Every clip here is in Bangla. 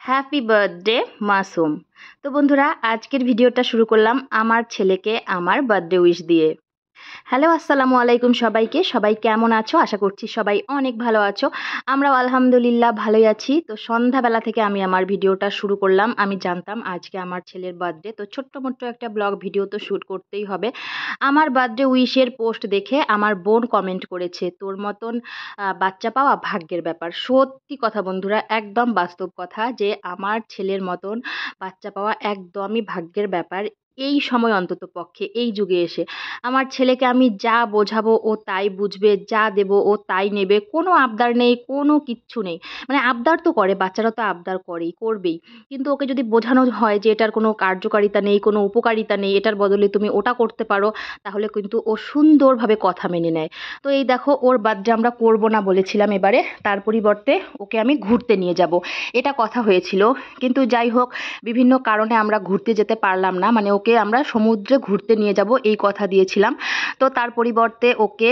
Happy birthday Masum. তো বন্ধুরা, আজকের ভিডিওটা শুরু করলাম আমার ছেলেকে আমার বার্থডে উইশ দিয়ে। হ্যালো, আসসালামু আলাইকুম সবাইকে। সবাই কেমন আছো? আশা করছি সবাই অনেক ভালো আছো। আমরাও আলহামদুলিল্লাহ ভালোই আছি। তো সন্ধ্যাবেলা থেকে আমি আমার ভিডিওটা শুরু করলাম। আমি জানতাম আজকে আমার ছেলের বার্থডে, তো ছোট্ট মোট্ট একটা ব্লগ ভিডিও তো শ্যুট করতেই হবে। আমার বার্থডে উইশের পোস্ট দেখে আমার বোন কমেন্ট করেছে, তোর মতন বাচ্চা পাওয়া ভাগ্যের ব্যাপার। সত্যি কথা বন্ধুরা, একদম বাস্তব কথা যে আমার ছেলের মতন বাচ্চা পাওয়া একদমই ভাগ্যের ব্যাপার। এই সময় অন্তত পক্ষে, এই যুগে এসে আমার ছেলেকে আমি যা বোঝাবো ও তাই বুঝবে, যা দেবো ও তাই নেবে। কোনো আবদার নেই, কোনো কিচ্ছু নেই। মানে আবদার তো করে, বাচ্চারা তো আবদার করেই, করবেই। কিন্তু ওকে যদি বোঝানো হয় যে এটার কোনো কার্যকারিতা নেই, কোনো উপকারিতা নেই, এটার বদলে তুমি ওটা করতে পারো, তাহলে কিন্তু ও সুন্দরভাবে কথা মেনে নেয়। তো এই দেখো, ওর বার্থডে আমরা করবো না বলেছিলাম এবারে, তার পরিবর্তে ওকে আমি ঘুরতে নিয়ে যাব, এটা কথা হয়েছিল। কিন্তু যাই হোক, বিভিন্ন কারণে আমরা ঘুরতে যেতে পারলাম না। মানে ওকে আমরা সমুদ্রে ঘুরতে নিয়ে যাব এই কথা দিয়েছিলাম। তো তার পরিবর্তে ওকে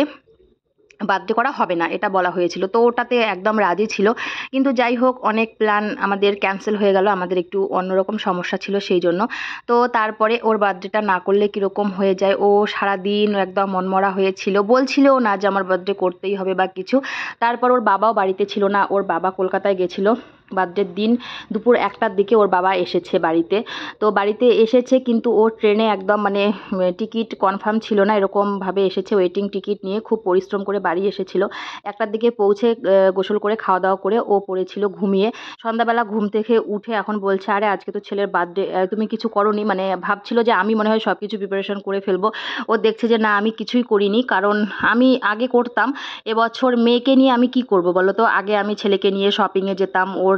বার্থডে করা হবে না এটা বলা হয়েছিল। তো ওটাতে একদম রাজি ছিল। কিন্তু যাই হোক, অনেক প্ল্যান আমাদের ক্যান্সেল হয়ে গেল। আমাদের একটু অন্যরকম সমস্যা ছিল সেই জন্য। তো তারপরে ওর বার্থডেটা না করলে কীরকম হয়ে যায়। ও সারাদিন একদম মনমরা হয়েছিল, বলছিলও না যে আমার বার্থডে করতেই হবে বা কিছু। তারপর ওর বাবাও বাড়িতে ছিল না, ওর বাবা কলকাতায় গেছিলো। বার্থডের দিন দুপুর 1টার দিকে ওর বাবা এসেছে বাড়িতে। তো বাড়িতে এসেছে, কিন্তু ও ট্রেনে একদম মানে টিকিট কনফার্ম ছিল না, এরকমভাবে এসেছে ওয়েটিং টিকিট নিয়ে। খুব পরিশ্রম করে বাড়ি এসেছিল। 1টার দিকে পৌঁছে গোসল করে খাওয়া দাওয়া করে ও পড়েছিল ঘুমিয়ে। সন্ধ্যাবেলা ঘুম থেকে উঠে এখন বলছে, আরে আজকে তো ছেলের বার্থডে, তুমি কিছু করোনি? মানে ভাবছিল যে আমি মনে হয় সব কিছু প্রিপারেশন করে ফেলবো। ও দেখছে যে না, আমি কিছুই করিনি। কারণ আমি আগে করতাম, এবছর মেয়েকে নিয়ে আমি কি করব বলো তো। আগে আমি ছেলেকে নিয়ে শপিংয়ে যেতাম, ওর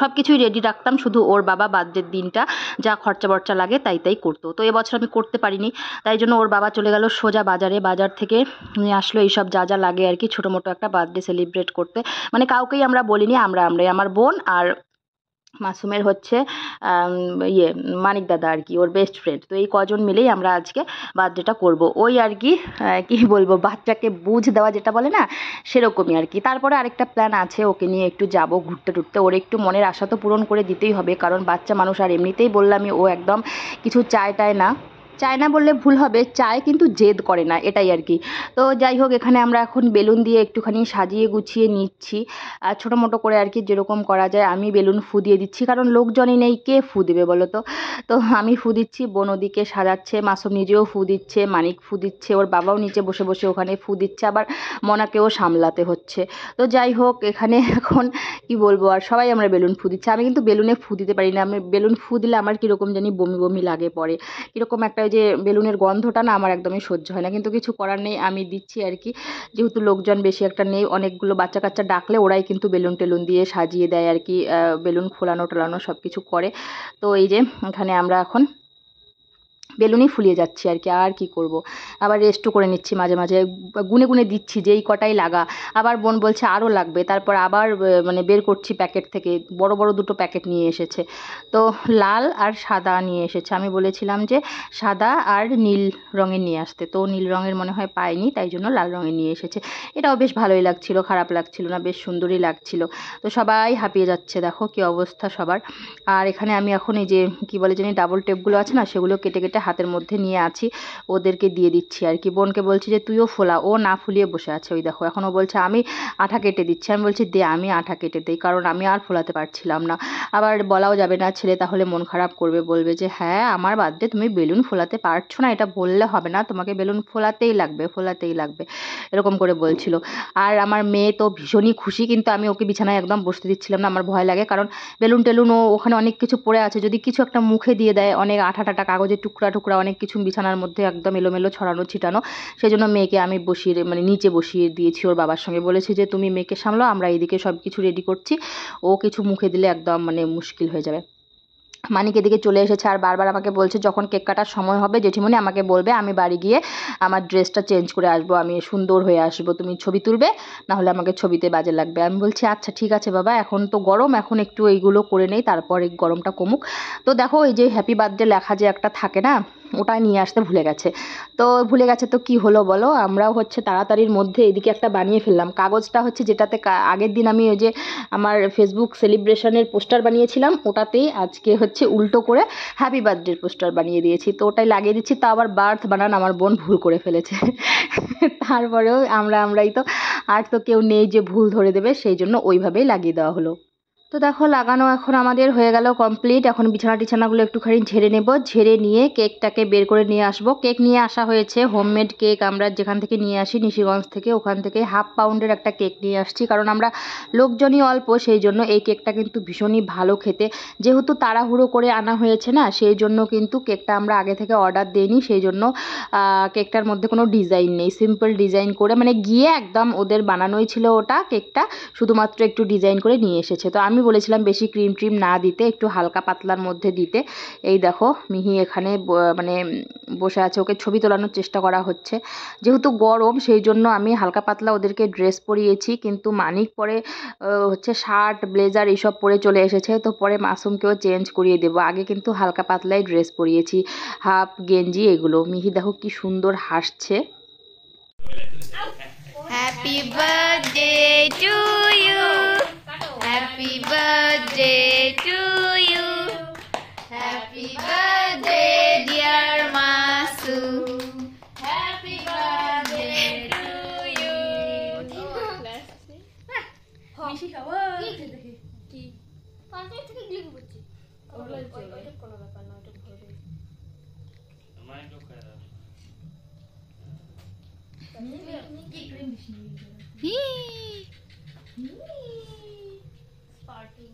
সব কিছুই রেডি রাখতাম। শুধু ওর বাবা বার্থডের দিনটা যা খরচা বর্চা লাগে তাই তাই করতো। তো এবছর আমি করতে পারিনি, তাই জন্য ওর বাবা চলে গেল সোজা বাজারে। বাজার থেকে নিয়ে আসলো এইসব যা যা লাগে আর কি, ছোটো মোটো একটা বার্থডে সেলিব্রেট করতে। মানে কাউকেই আমরা বলিনি, আমরাই, আমার বোন আর মাসুমের হচ্ছে ইয়ে মানিক দাদা আর কি, ওর বেস্ট ফ্রেন্ড। তো এই কজন মিলেই আমরা আজকে বার্থডেটা করব। ওই আর কি, কি বলবো, বাচ্চাকে বুঝ দেওয়া যেটা বলে না, সেরকমই আর কি। তারপরে আরেকটা প্ল্যান আছে, ওকে নিয়ে একটু যাব ঘুরতে টুরতে। ওর একটু মনের আশা তো পূরণ করে দিতেই হবে, কারণ বাচ্চা মানুষ। আর এমনিতেই বললামই, ও একদম কিছু চায় না বললে ভুল হবে, চায় কিন্তু জেদ করে না, এটাই আর কি। তো যাই হোক, এখানে আমরা এখন বেলুন দিয়ে একটুখানি সাজিয়ে গুছিয়ে নিচ্ছি, ছোটো মোটো করে আর কি, যেরকম করা যায়। আমি বেলুন ফু দিয়ে দিচ্ছি, কারণ লোকজনই নেই, কে ফু দেবে বলো তো। তো আমি ফু দিচ্ছি, বোন ওদিকে সাজাচ্ছে, মাসুম নিজেও ফু দিচ্ছে, মানিক ফু দিচ্ছে, ওর বাবাও নিচে বসে বসে ওখানে ফু দিচ্ছে, আবার মনাকেও সামলাতে হচ্ছে। তো যাই হোক, এখানে এখন কি বলবো, আর সবাই আমরা বেলুন ফু দিচ্ছি। আমি কিন্তু বেলুনে ফু দিতে পারি না। আমি বেলুন ফু দিলে আমার কীরকম জানি বমি বমি লাগে পরে, কীরকম একটা ওই যে বেলুনের গন্ধটা না আমার একদমই সহ্য হয় না। কিন্তু কিছু করার নেই, আমি দিচ্ছি আর কি। যেহেতু লোকজন বেশি একটা নেই, অনেকগুলো বাচ্চা কাচ্চা ডাকলে ওরাই কিন্তু বেলুন টেলুন দিয়ে সাজিয়ে দেয় আর কি, বেলুন ফোলানো টোলানো সব কিছু করে। তো এই যে এখানে আমরা এখন বেলুনই ফুলিয়ে যাচ্ছি আর কি, আর কি করব। আবার রেস্টও করে নিচ্ছি মাঝে মাঝে, গুনে গুনে দিচ্ছি যে এই কটাই লাগা। আবার বোন বলছে আরও লাগবে, তারপর আবার মানে বের করছি প্যাকেট থেকে। বড় বড় দুটো প্যাকেট নিয়ে এসেছে। তো লাল আর সাদা নিয়ে এসেছে। আমি বলেছিলাম যে সাদা আর নীল রঙের নিয়ে আসতে, তো নীল রঙের মনে হয় পায়নি, তাই জন্য লাল রঙের নিয়ে এসেছে। এটাও বেশ ভালোই লাগছিল, খারাপ লাগছিল না, বেশ সুন্দরই লাগছিল। তো সবাই হাঁপিয়ে যাচ্ছে, দেখো কি অবস্থা সবার। আর এখানে আমি এখন এই যে কি বলে জানি, ডাবল টেপগুলো আছে না, সেগুলো কেটে কেটে হাতের মধ্যে নিয়ে আছি, ওদেরকে দিয়ে দিচ্ছি আর কি। বোনকে বলছি যে তুইও ফোলা, ও না ফুলিয়ে বসে আছে। ওই দেখো, এখনও বলছে আমি আঠা কেটে দিচ্ছি। আমি বলছি দে, আমি আঠা কেটে দিই, কারণ আমি আর ফোলাতে পারছিলাম না। আবার বলাও যাবে না, ছেলে তাহলে মন খারাপ করবে, বলবে যে হ্যাঁ আমার বার্থডে তুমি বেলুন ফোলাতে পারছো না, এটা বললে হবে না, তোমাকে বেলুন ফোলাতেই লাগবে, ফোলাতেই লাগবে, এরকম করে বলছিল। আর আমার মেয়ে তো ভীষণই খুশি, কিন্তু আমি ওকে বিছানায় একদম বসতে দিচ্ছিলাম না, আমার ভয় লাগে। কারণ বেলুন টেলুন ও ওখানে অনেক কিছু পড়ে আছে, যদি কিছু একটা মুখে দিয়ে দেয়, অনেক আঠা টাটা কাগজের টুকরা টুকরা অনেক কিছু বিছানার মধ্যে একদম এলোমেলো ছড়ানো ছিটানো। সেই জন্য মেয়েকে আমি মানে নিচে বসিয়ে দিয়েছি ওর বাবার সঙ্গে। বলেছি যে তুমি মেয়েকে সামলাও, আমরা এইদিকে সব কিছু রেডি করছি। ও কিছু মুখে দিলে একদম মানে মুশকিল হয়ে যাবে। মানিক এদিকে চলে এসেছে, আর বারবার আমাকে বলছে যখন কেক কাটার সময় হবে জেঠিমণি আমাকে বলবে, আমি বাড়ি গিয়ে আমার ড্রেসটা চেঞ্জ করে আসবো, আমি সুন্দর হয়ে আসবো, তুমি ছবি তুলবে, নাহলে আমাকে ছবিতে বাজে লাগবে। আমি বলছি আচ্ছা ঠিক আছে বাবা, এখন তো গরম, এখন একটু এইগুলো করে নেই, তারপর এই গরমটা কমুক। তো দেখো, এই যে হ্যাপি বার্থডে লেখা যে একটা থাকে না, ওটা নিয়ে আসতে ভুলে গেছে। তো কি হলো বলো, আমরাও হচ্ছে তাড়াতাড়ির মধ্যে এদিকে একটা বানিয়ে ফেললাম। কাগজটা হচ্ছে যেটাতে আগের দিন আমি ওই যে আমার ফেসবুক সেলিব্রেশনের পোস্টার বানিয়েছিলাম, ওটাতেই আজকে হচ্ছে উল্টো করে হ্যাপি বার্থডের পোস্টার বানিয়ে দিয়েছি। তো ওটাই লাগিয়ে দিচ্ছি। তা আবার বার্থ বানান আমার বোন ভুল করে ফেলেছে। তারপরেও আমরাই তো, আর তো কেউ নেই যে ভুল ধরে দেবে, সেই জন্য ওইভাবেই লাগিয়ে দেওয়া হলো। তো দেখো লাগানো এখন আমাদের হয়ে গেল কমপ্লিট। এখন বিছানা টিছানাগুলো একটুখানি ঝেড়ে নেব, ঝেড়ে নিয়ে কেকটাকে বের করে নিয়ে আসবো। কেক নিয়ে আসা হয়েছে হোমমেড কেক, আমরা যেখান থেকে নিয়ে আসি নিশিগঞ্জ থেকে, ওখান থেকে 1/2 পাউন্ডের একটা কেক নিয়ে আসছি। কারণ আমরা লোকজনই অল্প, সেই জন্য এই কেকটা কিন্তু ভীষণই ভালো খেতে। যেহেতু তাড়াহুড়ো করে আনা হয়েছে না, সেই জন্য কিন্তু কেকটা আমরা আগে থেকে অর্ডার দিইনি, সেই জন্য কেকটার মধ্যে কোনো ডিজাইন নেই, সিম্পল ডিজাইন করে মানে গিয়ে একদম ওদের বানানোই ছিল ওটা কেকটা, শুধুমাত্র একটু ডিজাইন করে নিয়ে এসেছে। তো আমি বলেছিলাম বেশি ক্রিম ট্রিম না দিতে, একটু হালকা পাতলার মধ্যে দিতে। এই দেখো মিহি এখানে মানে বসে আছে, ওকে ছবি তোলানোর চেষ্টা করা হচ্ছে। যেহেতু গরম সেই জন্য আমি হালকা পাতলা ওদেরকে ড্রেস পরিয়েছি, কিন্তু মানিক পরে হচ্ছে শার্ট ব্লেজার এইসব পরে চলে এসেছে। তো পরে মাসুমকেও চেঞ্জ করিয়ে দেবো, আগে কিন্তু হালকা পাতলাই ড্রেস পরিয়েছি, হাফ গেঞ্জি এগুলো। মিহি দেখো কি সুন্দর হাসছে। Happy birthday to you. Happy birthday to you. Happy birthday dear Masu. Happy birthday to you. মিশি খাবো কি পাঁচটা থেকে ক্লিক করছি ওটা কোনো ব্যাপার না, ওটা ভরে মাইন্ড ও করে কি ক্রিম দিস নি হি স্পার্কিং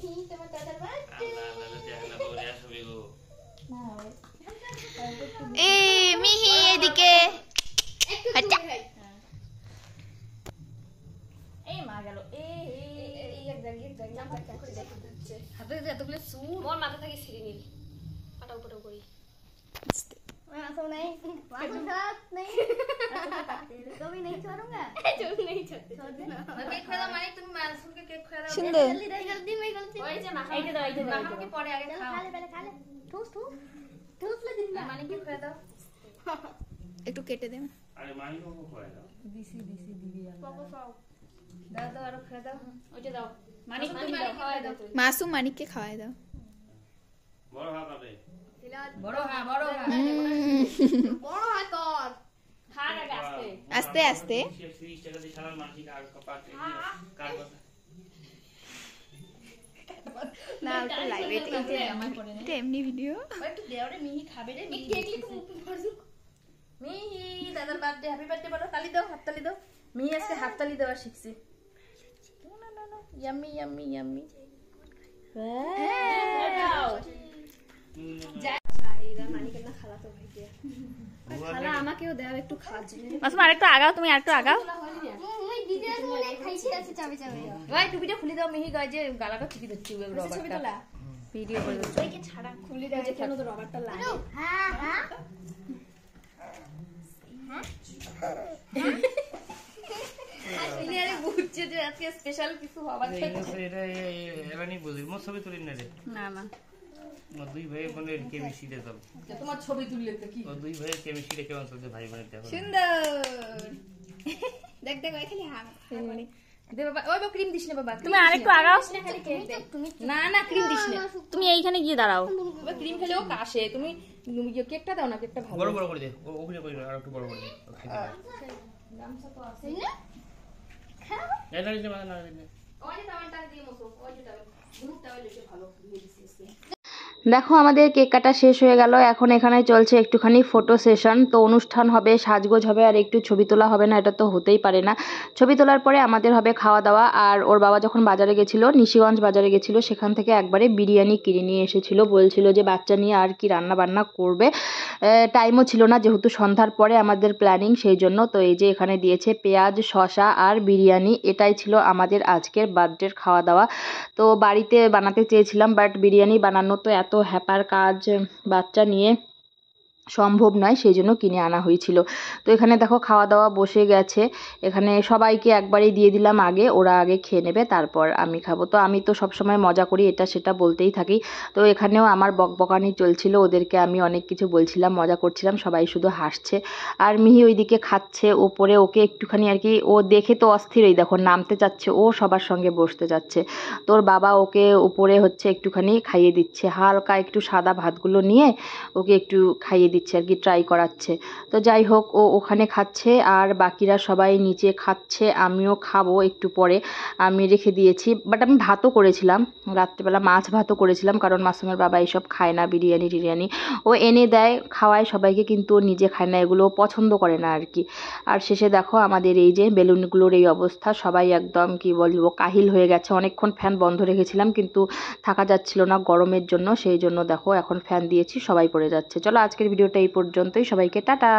হি তোমার দাদার বাচ্চা দাদা দেখনা পরে আসবে গো না এ মিহি এদিকে আচ্ছা এই মা গেল এই এক জায়গায় করে যাচ্ছে হাতে এতগুলো সুর মোর মাথা থেকে ছিঁড়ে নিল পাটাও করি मासूम नहीं मासूम साथ नहीं तो भी नहीं छोड़ूंगा नहीं छोड़ देना केक खादा माने तुम मासूम के केक खादा सुंदर जल्दी मैं गलती ओए जे माखा এই যে দাও মাখা কি পরে আগে খাও खा ले ठूस ले दिन ना माने केक খাদা একটু কেটে দেন আরে মানি কোকো খাওয়া দাও দিছি দিবি কোকো খাও দাও আর খাওয়া দাও ওই যে দাও মানিক তুমি খাওয়া দাও মাসুম মানিককে খাওয়া দাও বড় হাত হবে বড় হ্যাঁ কর হার আগে আস্তে আস্তে 30 টাকা দিয়ে সারা মানসিক আর কপাট না ওটা লাইভে এটা এমনি ভিডিও একটু দেওরে মিহি খাবে রে মিহি কেক লিখে মুখ ভরজুক মিহি দাদার বার্থডে হ্যাপি বার্থডে বলো তালি দাও হাততালি দাও মিহি আজকে হাততালি দেওয়া শিখছে না ইয়াম্মি ইয়াম্মি ইয়াম্মি দাও খালা আমাকেও দাও একটু খাওয়ার জন্য মাসুম আরেকটু আগাও তুমি আরেকটু আগাও ওই দিদিরা তো অনেক খাইছি আছে চাবি ওই টুপিটা খুলে দাও মিহি গায় যে গালাটা ঠিকই ধরছি ওই রবারটা ভিডিও করে দাও ওই কি ছাড়া খুলে দাও যে কেন তো রবারটা লাগে হ্যাঁ আসলে আরে বুঝছে যে আজকে স্পেশাল কিছু হবার আছে এটা এরানি বুঝি মোর ছবি তুলি না রে না দুই ভাই বোনের কেমিস্ট্রিতে দাও তোমার ছবি তুললে তো কি ও দুই ভাইয়ের কেমিস্ট্রিতে কেমন চলছে ভাই বোনের দেখো সুন্দর দেখ এখানে মানে দে বাবা ওই ক্রিম দিস না বাবা তুমি আরেকটু আগাও না ক্রিম দিস না তুমি এইখানে গিয়ে দাঁড়াও বাবা ক্রিম খেলে ও কাশে তুমি কেকটা দাও না কেকটা ভালো বড় বড় করে দে ওখানে করে আর একটু বড় করে দে গামছা তো আছে না খাও এটা দিতে মানে না দিতে ওই যে টাওয়ালটা দিয়ে মসো ওই যে টাওয়াল গ্রুপ টাওয়াল এসে ভালো দিয়ে দিছিস দেখো আমাদের কেক কাটা শেষ হয়ে গেল। এখন এখানে চলছে একটুখানি ফটো সেশন। তো অনুষ্ঠান হবে, সাজগোজ হবে, আর একটু ছবি তোলা হবে না, এটা তো হতেই পারে না। ছবি তোলার পরে আমাদের হবে খাওয়া দাওয়া। আর ওর বাবা যখন বাজারে গেছিলো, নিশিগঞ্জ বাজারে গেছিলো, সেখান থেকে একবারে বিরিয়ানি কিনে নিয়ে এসেছিলো। বলছিল যে বাচ্চা নিয়ে আর কি রান্না বান্না করবে, টাইমও ছিল না, যেহেতু সন্ধ্যার পরে আমাদের প্ল্যানিং, সেই জন্য। তো এই যে এখানে দিয়েছে পেঁয়াজ, শসা আর বিরিয়ানি। এটাই ছিল আমাদের আজকের বার্থডের খাওয়া দাওয়া। তো বাড়িতে বানাতে চেয়েছিলাম, বাট বিরিয়ানি বানানো তো এত হ্যাপার কাজ বাচ্চা নিয়ে, সম্ভব নয়, সেই জন্য কিনে আনা হয়েছিল। তো এখানে দেখো খাওয়া দাওয়া বসে গেছে। এখানে সবাইকে একবারেই দিয়ে দিলাম আগে, ওরা আগে খেয়ে নেবে, তারপর আমি খাবো। তো আমি তো সবসময় মজা করি, এটা সেটা বলতেই থাকি। তো এখানেও আমার বকবকানি চলছিল, ওদেরকে আমি অনেক কিছু বলছিলাম, মজা করছিলাম, সবাই শুধু হাসছে। আর মিহি ওইদিকে খাচ্ছে ওপরে, ওকে একটুখানি আর কি, ও দেখে তো অস্থির, এই দেখো নামতে চাচ্ছে, ও সবার সঙ্গে বসতে যাচ্ছে। তোর বাবা ওকে উপরে হচ্ছে একটুখানি খাইয়ে দিচ্ছে, হালকা একটু সাদা ভাতগুলো নিয়ে ওকে একটু খাইয়ে দিচ্ছে আর কি, ট্রাই করাচ্ছে। তো যাই হোক, ও ওখানে খাচ্ছে আর বাকিরা সবাই নিচে খাচ্ছে, আমিও খাবো একটু পরে। আমি রেখে দিয়েছি, বাট আমি ভাতও করেছিলাম রাত্রেবেলা, মাছ ভাতও করেছিলাম, কারণ মাসুমের বাবা এইসব খায় না, বিরিয়ানি টিরিয়ানি ও এনে দেয়, খাওয়ায় সবাইকে, কিন্তু ও নিজে খায় না, এগুলো পছন্দ করে না আর কি। আর শেষে দেখো আমাদের এই যে বেলুনগুলোর এই অবস্থা, সবাই একদম কি বলবো কাহিল হয়ে গেছে। অনেকক্ষণ ফ্যান বন্ধ রেখেছিলাম, কিন্তু থাকা যাচ্ছিল না গরমের জন্য, সেই জন্য দেখো এখন ফ্যান দিয়েছি, সবাই পড়ে যাচ্ছে। চলো আজকের ভিডিওটা এই পর্যন্তই, সবাইকে টাটা।